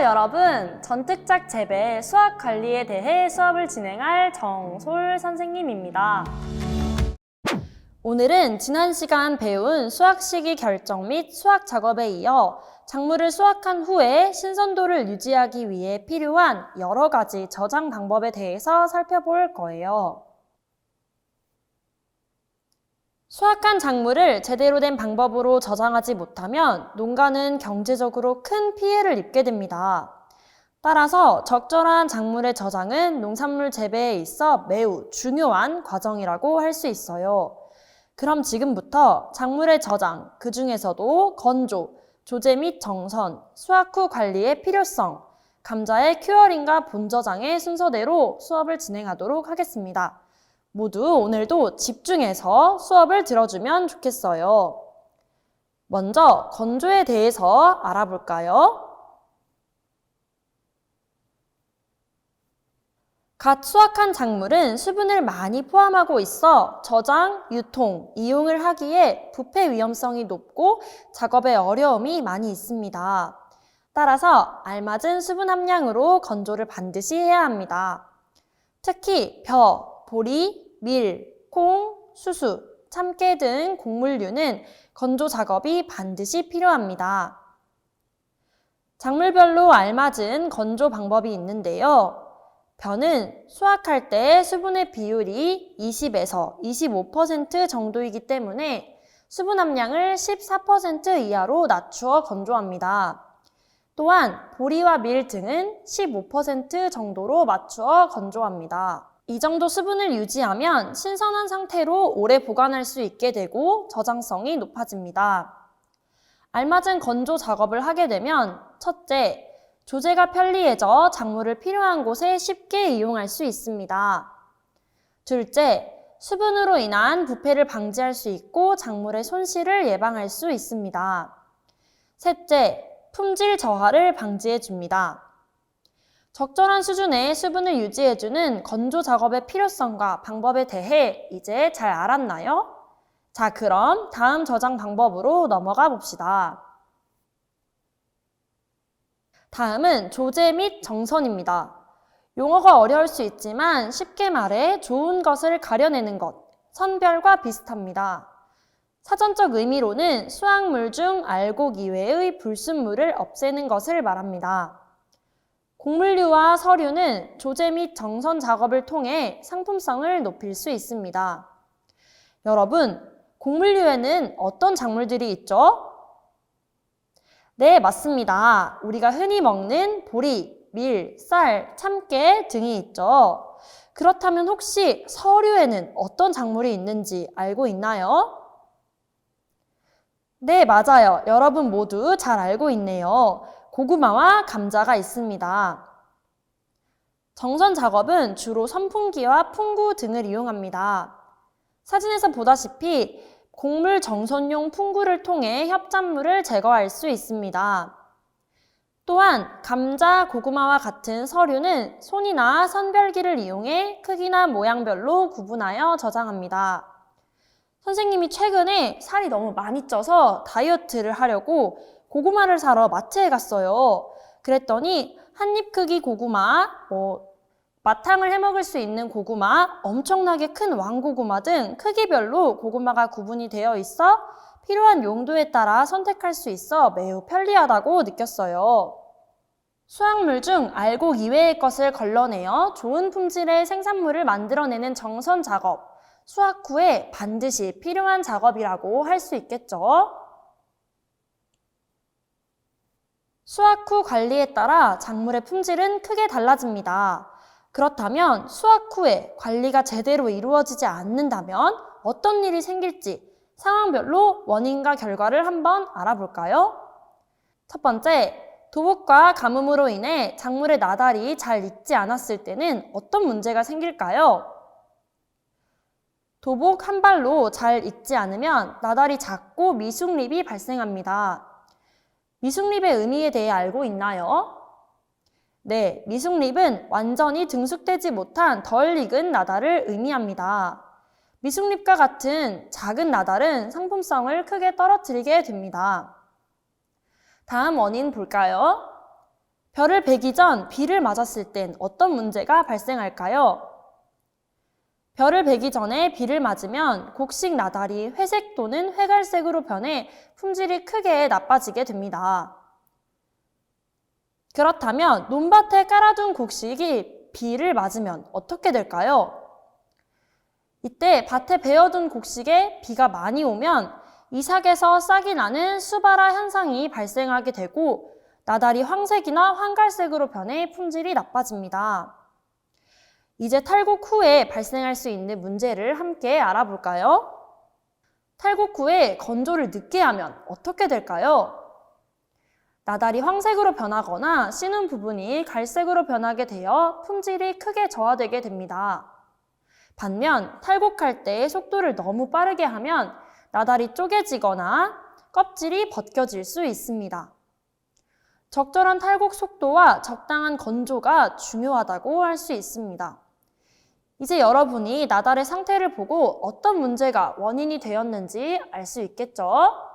여러분, 전특작 재배 수학 관리에 대해 수업을 진행할 정솔 선생님입니다. 오늘은 지난 시간 배운 수확 시기 결정 및 수확 작업에 이어 작물을 수확한 후에 신선도를 유지하기 위해 필요한 여러 가지 저장 방법에 대해서 살펴볼 거예요. 수확한 작물을 제대로 된 방법으로 저장하지 못하면 농가는 경제적으로 큰 피해를 입게 됩니다. 따라서 적절한 작물의 저장은 농산물 재배에 있어 매우 중요한 과정이라고 할 수 있어요. 그럼 지금부터 작물의 저장, 그 중에서도 건조, 조제 및 정선, 수확 후 관리의 필요성, 감자의 큐어링과 본저장의 순서대로 수업을 진행하도록 하겠습니다. 모두 오늘도 집중해서 수업을 들어주면 좋겠어요. 먼저 건조에 대해서 알아볼까요? 갓 수확한 작물은 수분을 많이 포함하고 있어 저장, 유통, 이용을 하기에 부패 위험성이 높고 작업에 어려움이 많이 있습니다. 따라서 알맞은 수분 함량으로 건조를 반드시 해야 합니다. 특히 벼, 보리, 밀, 콩, 수수, 참깨 등 곡물류는 건조 작업이 반드시 필요합니다. 작물별로 알맞은 건조 방법이 있는데요. 벼는 수확할 때 수분의 비율이 20에서 25% 정도이기 때문에 수분 함량을 14% 이하로 낮추어 건조합니다. 또한 보리와 밀 등은 15% 정도로 맞추어 건조합니다. 이 정도 수분을 유지하면 신선한 상태로 오래 보관할 수 있게 되고 저장성이 높아집니다. 알맞은 건조 작업을 하게 되면 첫째, 조제가 편리해져 작물을 필요한 곳에 쉽게 이용할 수 있습니다. 둘째, 수분으로 인한 부패를 방지할 수 있고 작물의 손실을 예방할 수 있습니다. 셋째, 품질 저하를 방지해 줍니다. 적절한 수준의 수분을 유지해주는 건조 작업의 필요성과 방법에 대해 이제 잘 알았나요? 자, 그럼 다음 저장 방법으로 넘어가 봅시다. 다음은 조제 및 정선입니다. 용어가 어려울 수 있지만 쉽게 말해 좋은 것을 가려내는 것, 선별과 비슷합니다. 사전적 의미로는 수확물 중 알곡 이외의 불순물을 없애는 것을 말합니다. 곡물류와 서류는 조제 및 정선 작업을 통해 상품성을 높일 수 있습니다. 여러분, 곡물류에는 어떤 작물들이 있죠? 네, 맞습니다. 우리가 흔히 먹는 보리, 밀, 쌀, 참깨 등이 있죠. 그렇다면 혹시 서류에는 어떤 작물이 있는지 알고 있나요? 네, 맞아요. 여러분 모두 잘 알고 있네요. 고구마와 감자가 있습니다. 정선 작업은 주로 선풍기와 풍구 등을 이용합니다. 사진에서 보다시피 곡물 정선용 풍구를 통해 협작물을 제거할 수 있습니다. 또한 감자, 고구마와 같은 서류는 손이나 선별기를 이용해 크기나 모양별로 구분하여 저장합니다. 선생님이 최근에 살이 너무 많이 쪄서 다이어트를 하려고 고구마를 사러 마트에 갔어요. 그랬더니 한입 크기 고구마, 마탕을 해먹을 수 있는 고구마, 엄청나게 큰 왕고구마 등 크기별로 고구마가 구분이 되어 있어 필요한 용도에 따라 선택할 수 있어 매우 편리하다고 느꼈어요. 수확물 중 알곡 이외의 것을 걸러내어 좋은 품질의 생산물을 만들어내는 정선 작업, 수확 후에 반드시 필요한 작업이라고 할 수 있겠죠. 수확 후 관리에 따라 작물의 품질은 크게 달라집니다. 그렇다면 수확 후에 관리가 제대로 이루어지지 않는다면 어떤 일이 생길지 상황별로 원인과 결과를 한번 알아볼까요? 첫 번째, 도복과 가뭄으로 인해 작물의 나달이 잘 익지 않았을 때는 어떤 문제가 생길까요? 도복 한 발로 잘 익지 않으면 나달이 작고 미숙립이 발생합니다. 미숙립의 의미에 대해 알고 있나요? 네, 미숙립은 완전히 등숙되지 못한 덜 익은 나달을 의미합니다. 미숙립과 같은 작은 나달은 상품성을 크게 떨어뜨리게 됩니다. 다음 원인 볼까요? 별을 베기 전 비를 맞았을 땐 어떤 문제가 발생할까요? 별을 베기 전에 비를 맞으면 곡식 나달이 회색 또는 회갈색으로 변해 품질이 크게 나빠지게 됩니다. 그렇다면 논밭에 깔아둔 곡식이 비를 맞으면 어떻게 될까요? 이때 밭에 베어둔 곡식에 비가 많이 오면 이삭에서 싹이 나는 수바라 현상이 발생하게 되고 나달이 황색이나 황갈색으로 변해 품질이 나빠집니다. 이제 탈곡 후에 발생할 수 있는 문제를 함께 알아볼까요? 탈곡 후에 건조를 늦게 하면 어떻게 될까요? 나달이 황색으로 변하거나 씨눈 부분이 갈색으로 변하게 되어 품질이 크게 저하되게 됩니다. 반면 탈곡할 때 속도를 너무 빠르게 하면 나달이 쪼개지거나 껍질이 벗겨질 수 있습니다. 적절한 탈곡 속도와 적당한 건조가 중요하다고 할 수 있습니다. 이제 여러분이 나달의 상태를 보고 어떤 문제가 원인이 되었는지 알 수 있겠죠?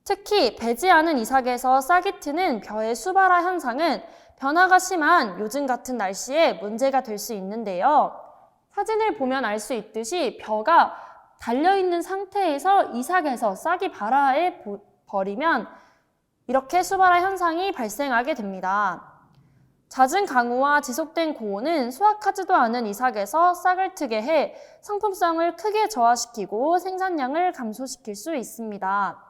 특히 배지 않은 이삭에서 싹이 트는 벼의 수발화 현상은 변화가 심한 요즘 같은 날씨에 문제가 될 수 있는데요. 사진을 보면 알 수 있듯이 벼가 달려있는 상태에서 이삭에서 싹이 발화해 버리면 이렇게 수발화 현상이 발생하게 됩니다. 잦은 강우와 지속된 고온은 수확하지도 않은 이삭에서 싹을 트게 해 상품성을 크게 저하시키고 생산량을 감소시킬 수 있습니다.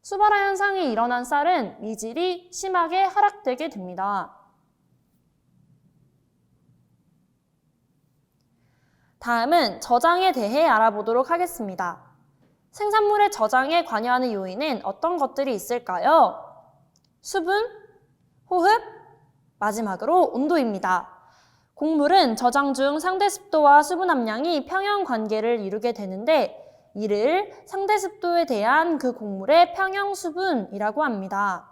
수발화 현상이 일어난 쌀은 미질이 심하게 하락되게 됩니다. 다음은 저장에 대해 알아보도록 하겠습니다. 생산물의 저장에 관여하는 요인은 어떤 것들이 있을까요? 수분, 호흡, 마지막으로 온도입니다. 곡물은 저장 중 상대 습도와 수분 함량이 평형 관계를 이루게 되는데 이를 상대 습도에 대한 그 곡물의 평형 수분이라고 합니다.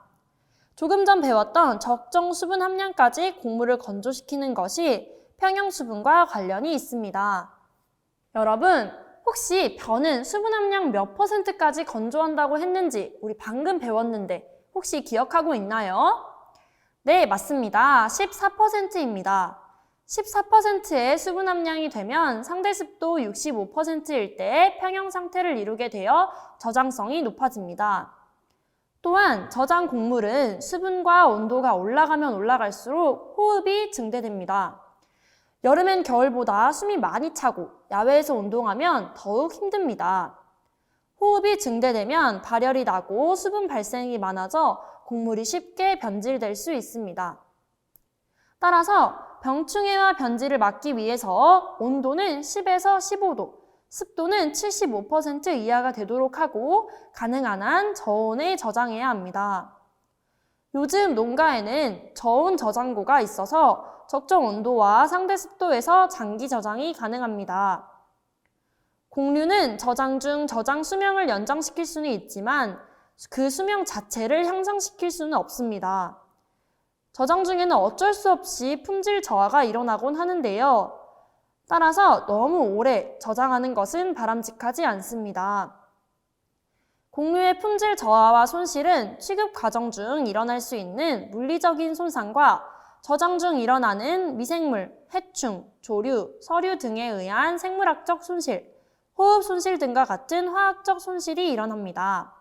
조금 전 배웠던 적정 수분 함량까지 곡물을 건조시키는 것이 평형 수분과 관련이 있습니다. 여러분, 혹시 벼는 수분 함량 몇 %까지 건조한다고 했는지 우리 방금 배웠는데 혹시 기억하고 있나요? 네, 맞습니다. 14%입니다. 14%의 수분 함량이 되면 상대 습도 65%일 때 평형 상태를 이루게 되어 저장성이 높아집니다. 또한 저장 곡물은 수분과 온도가 올라가면 올라갈수록 호흡이 증대됩니다. 여름엔 겨울보다 숨이 많이 차고 야외에서 운동하면 더욱 힘듭니다. 호흡이 증대되면 발열이 나고 수분 발생이 많아져 곡물이 쉽게 변질될 수 있습니다. 따라서 병충해와 변질을 막기 위해서 온도는 10에서 15도, 습도는 75% 이하가 되도록 하고 가능한 한 저온에 저장해야 합니다. 요즘 농가에는 저온 저장고가 있어서 적정 온도와 상대 습도에서 장기 저장이 가능합니다. 곡류는 저장 중 저장 수명을 연장시킬 수는 있지만 그 수명 자체를 향상시킬 수는 없습니다. 저장 중에는 어쩔 수 없이 품질 저하가 일어나곤 하는데요. 따라서 너무 오래 저장하는 것은 바람직하지 않습니다. 곡류의 품질 저하와 손실은 취급 과정 중 일어날 수 있는 물리적인 손상과 저장 중 일어나는 미생물, 해충, 조류, 서류 등에 의한 생물학적 손실, 호흡 손실 등과 같은 화학적 손실이 일어납니다.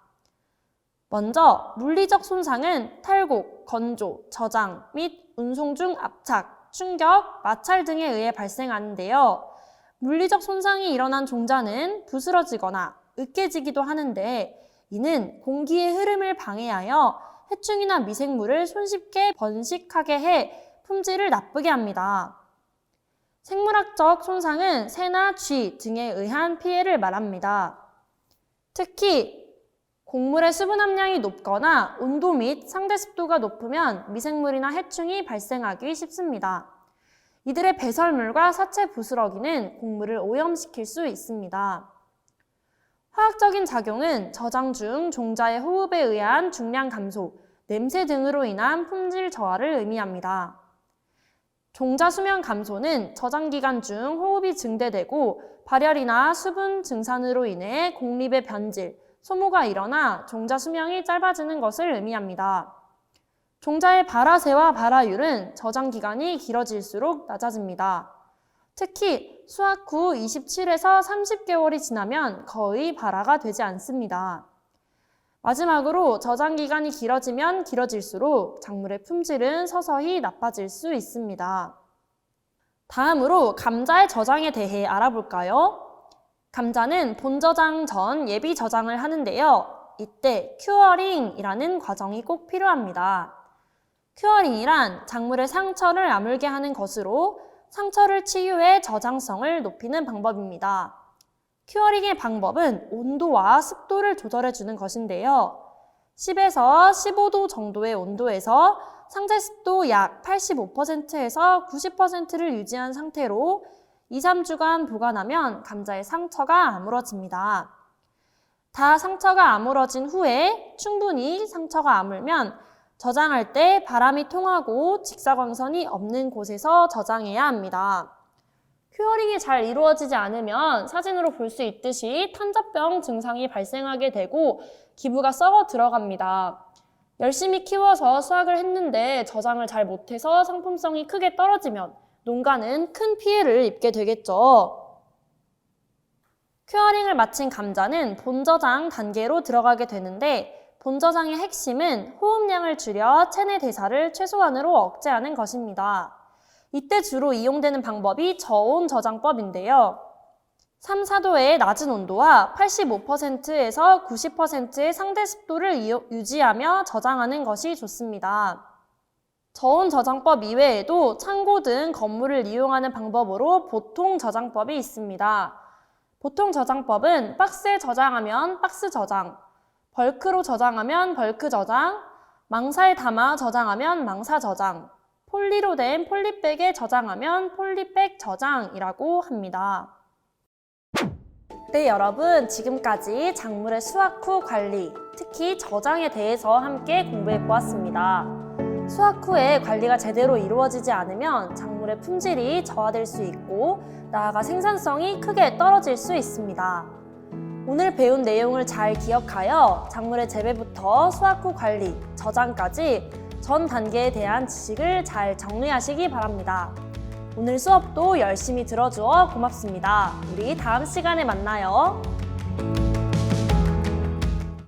먼저 물리적 손상은 탈곡, 건조, 저장 및 운송 중 압착, 충격, 마찰 등에 의해 발생하는데요. 물리적 손상이 일어난 종자는 부스러지거나 으깨지기도 하는데 이는 공기의 흐름을 방해하여 해충이나 미생물을 손쉽게 번식하게 해 품질을 나쁘게 합니다. 생물학적 손상은 새나 쥐 등에 의한 피해를 말합니다. 특히 곡물의 수분 함량이 높거나 온도 및 상대 습도가 높으면 미생물이나 해충이 발생하기 쉽습니다. 이들의 배설물과 사체 부스러기는 곡물을 오염시킬 수 있습니다. 화학적인 작용은 저장 중 종자의 호흡에 의한 중량 감소, 냄새 등으로 인한 품질 저하를 의미합니다. 종자 수명 감소는 저장 기간 중 호흡이 증대되고 발열이나 수분 증산으로 인해 곡립의 변질, 소모가 일어나 종자 수명이 짧아지는 것을 의미합니다. 종자의 발화세와 발화율은 저장 기간이 길어질수록 낮아집니다. 특히 수확 후 27에서 30개월이 지나면 거의 발화가 되지 않습니다. 마지막으로 저장 기간이 길어지면 길어질수록 작물의 품질은 서서히 나빠질 수 있습니다. 다음으로 감자의 저장에 대해 알아볼까요? 감자는 본저장 전 예비 저장을 하는데요. 이때 큐어링이라는 과정이 꼭 필요합니다. 큐어링이란 작물의 상처를 아물게 하는 것으로 상처를 치유해 저장성을 높이는 방법입니다. 큐어링의 방법은 온도와 습도를 조절해주는 것인데요. 10에서 15도 정도의 온도에서 상태 습도 약 85%에서 90%를 유지한 상태로 2, 3주간 보관하면 감자의 상처가 아물어집니다. 다 상처가 아물어진 후에 충분히 상처가 아물면 저장할 때 바람이 통하고 직사광선이 없는 곳에서 저장해야 합니다. 큐어링이 잘 이루어지지 않으면 사진으로 볼 수 있듯이 탄저병 증상이 발생하게 되고 기부가 썩어 들어갑니다. 열심히 키워서 수확을 했는데 저장을 잘 못해서 상품성이 크게 떨어지면 농가는 큰 피해를 입게 되겠죠. 큐어링을 마친 감자는 본저장 단계로 들어가게 되는데 본저장의 핵심은 호흡량을 줄여 체내 대사를 최소한으로 억제하는 것입니다. 이때 주로 이용되는 방법이 저온 저장법인데요. 3, 4도의 낮은 온도와 85%에서 90%의 상대 습도를 유지하며 저장하는 것이 좋습니다. 저온 저장법 이외에도 창고 등 건물을 이용하는 방법으로 보통 저장법이 있습니다. 보통 저장법은 박스에 저장하면 박스 저장, 벌크로 저장하면 벌크 저장, 망사에 담아 저장하면 망사 저장, 폴리로 된 폴리백에 저장하면 폴리백 저장이라고 합니다. 네, 여러분, 지금까지 작물의 수확 후 관리, 특히 저장에 대해서 함께 공부해 보았습니다. 수확 후에 관리가 제대로 이루어지지 않으면 작물의 품질이 저하될 수 있고 나아가 생산성이 크게 떨어질 수 있습니다. 오늘 배운 내용을 잘 기억하여 작물의 재배부터 수확 후 관리, 저장까지 전 단계에 대한 지식을 잘 정리하시기 바랍니다. 오늘 수업도 열심히 들어주어 고맙습니다. 우리 다음 시간에 만나요.